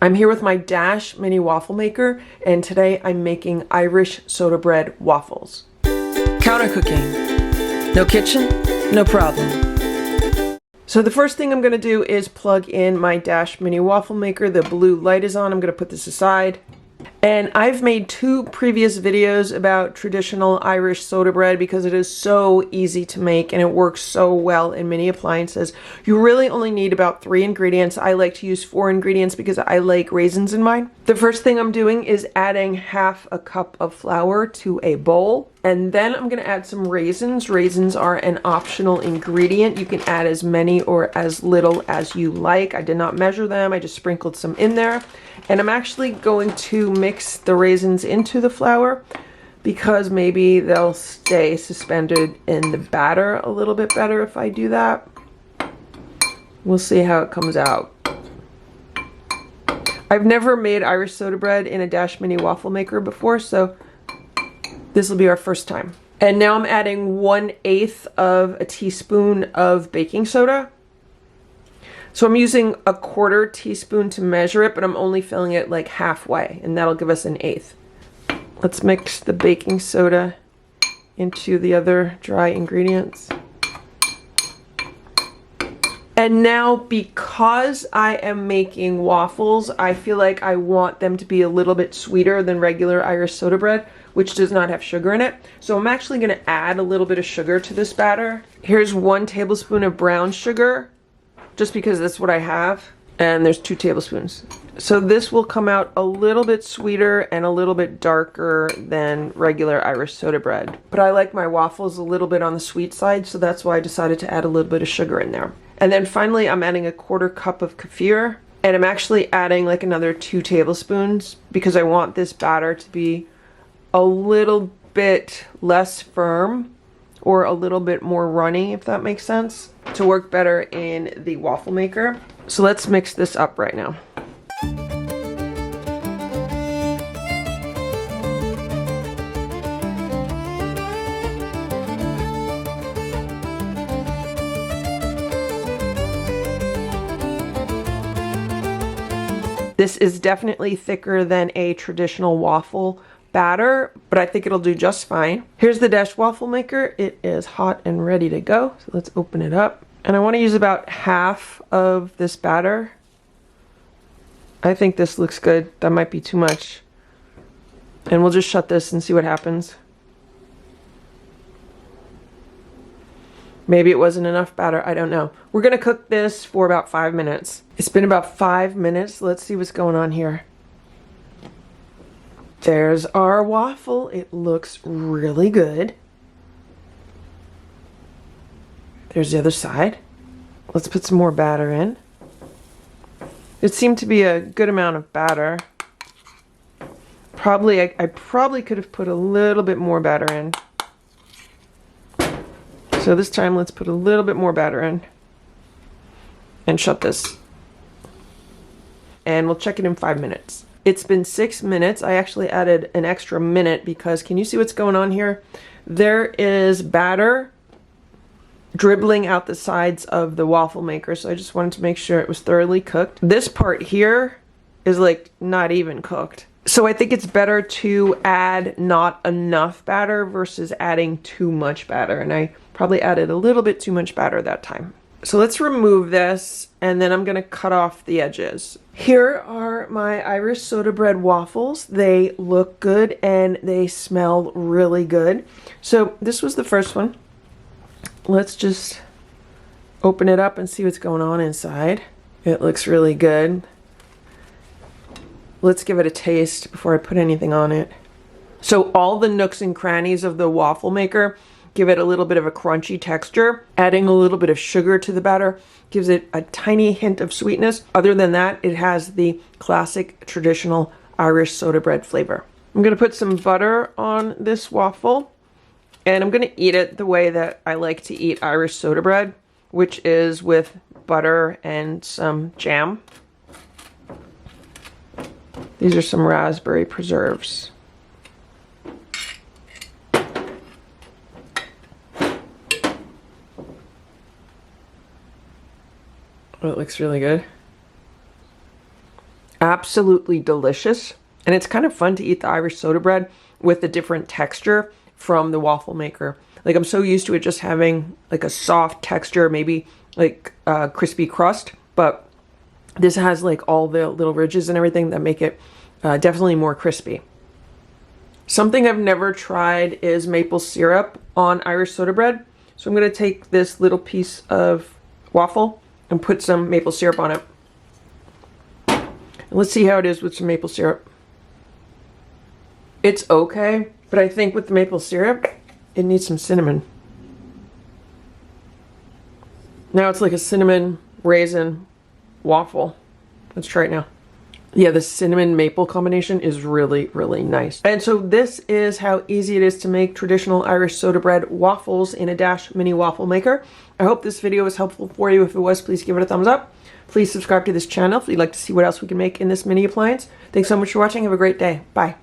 I'm here with my Dash Mini Waffle Maker, and today I'm making Irish soda bread waffles. Counter cooking. No kitchen, no problem. So the first thing I'm going to do is plug in my Dash Mini Waffle Maker. The blue light is on. I'm going to put this aside. And I've made 2 previous videos about traditional Irish soda bread because it is so easy to make and it works so well in mini appliances. You really only need about 3 ingredients. I like to use 4 ingredients because I like raisins in mine. The first thing I'm doing is adding half a cup of flour to a bowl. And then I'm going to add some raisins. Raisins are an optional ingredient. You can add as many or as little as you like. I did not measure them. I just sprinkled some in there. And I'm actually going to mix the raisins into the flour because maybe they'll stay suspended in the batter a little bit better if I do that. We'll see how it comes out. I've never made Irish soda bread in a Dash Mini Waffle Maker before, so this will be our first time. And now I'm adding 1/8 of a teaspoon of baking soda. So I'm using a 1/4 teaspoon to measure it, but I'm only filling it like halfway, and that'll give us 1/8. Let's mix the baking soda into the other dry ingredients. And now, because I am making waffles, I feel like I want them to be a little bit sweeter than regular Irish soda bread, which does not have sugar in it. So I'm actually going to add a little bit of sugar to this batter. Here's 1 tablespoon of brown sugar, just because that's what I have. And there's 2 tablespoons. So this will come out a little bit sweeter and a little bit darker than regular Irish soda bread. But I like my waffles a little bit on the sweet side, so that's why I decided to add a little bit of sugar in there. And then finally, I'm adding a 1/4 cup of kefir. And I'm actually adding like another 2 tablespoons because I want this batter to be a little bit less firm or a little bit more runny, if that makes sense, to work better in the waffle maker. So let's mix this up right now. This is definitely thicker than a traditional waffle batter, but I think it'll do just fine. Here's the Dash Waffle Maker. It is hot and ready to go. So let's open it up. And I want to use about half of this batter. I think this looks good. That might be too much. And we'll just shut this and see what happens. Maybe it wasn't enough batter. I don't know. We're going to cook this for about 5 minutes. It's been about 5 minutes. Let's see what's going on here. There's our waffle. It looks really good. There's the other side. Let's put some more batter in. It seemed to be a good amount of batter. I probably could have put a little bit more batter in. So this time let's put a little bit more batter in and shut this. And we'll check it in 5 minutes. It's been 6 minutes. I actually added an extra minute because can you see what's going on here? There is batter dribbling out the sides of the waffle maker. So I just wanted to make sure it was thoroughly cooked. This part here is like not even cooked. So I think it's better to add not enough batter versus adding too much batter. And I probably added a little bit too much batter that time. So let's remove this and then I'm going to cut off the edges. Here are my Irish soda bread waffles. They look good and they smell really good. So this was the first one. Let's just open it up and see what's going on inside. It looks really good. Let's give it a taste before I put anything on it. So all the nooks and crannies of the waffle maker give it a little bit of a crunchy texture. Adding a little bit of sugar to the batter gives it a tiny hint of sweetness. Other than that, it has the classic traditional Irish soda bread flavor. I'm going to put some butter on this waffle and I'm going to eat it the way that I like to eat Irish soda bread, which is with butter and some jam. These are some raspberry preserves. Oh, it looks really good. absolutely delicious. And it's kind of fun to eat the Irish soda bread with a different texture from the waffle maker. Like, I'm so used to it just having like a soft texture, maybe like crispy crust, but this has like all the little ridges and everything that make it definitely more crispy. Something I've never tried is maple syrup on Irish soda bread. So I'm going to take this little piece of waffle and put some maple syrup on it. And let's see how it is with some maple syrup. It's okay, but I think with the maple syrup, it needs some cinnamon. Now it's like a cinnamon raisin waffle. Let's try it now. Yeah, the cinnamon maple combination is really, really nice. And so this is how easy it is to make traditional Irish soda bread waffles in a Dash Mini Waffle Maker. I hope this video was helpful for you. If it was, please give it a thumbs up. Please subscribe to this channel if you'd like to see what else we can make in this mini appliance. Thanks so much for watching. Have a great day. Bye.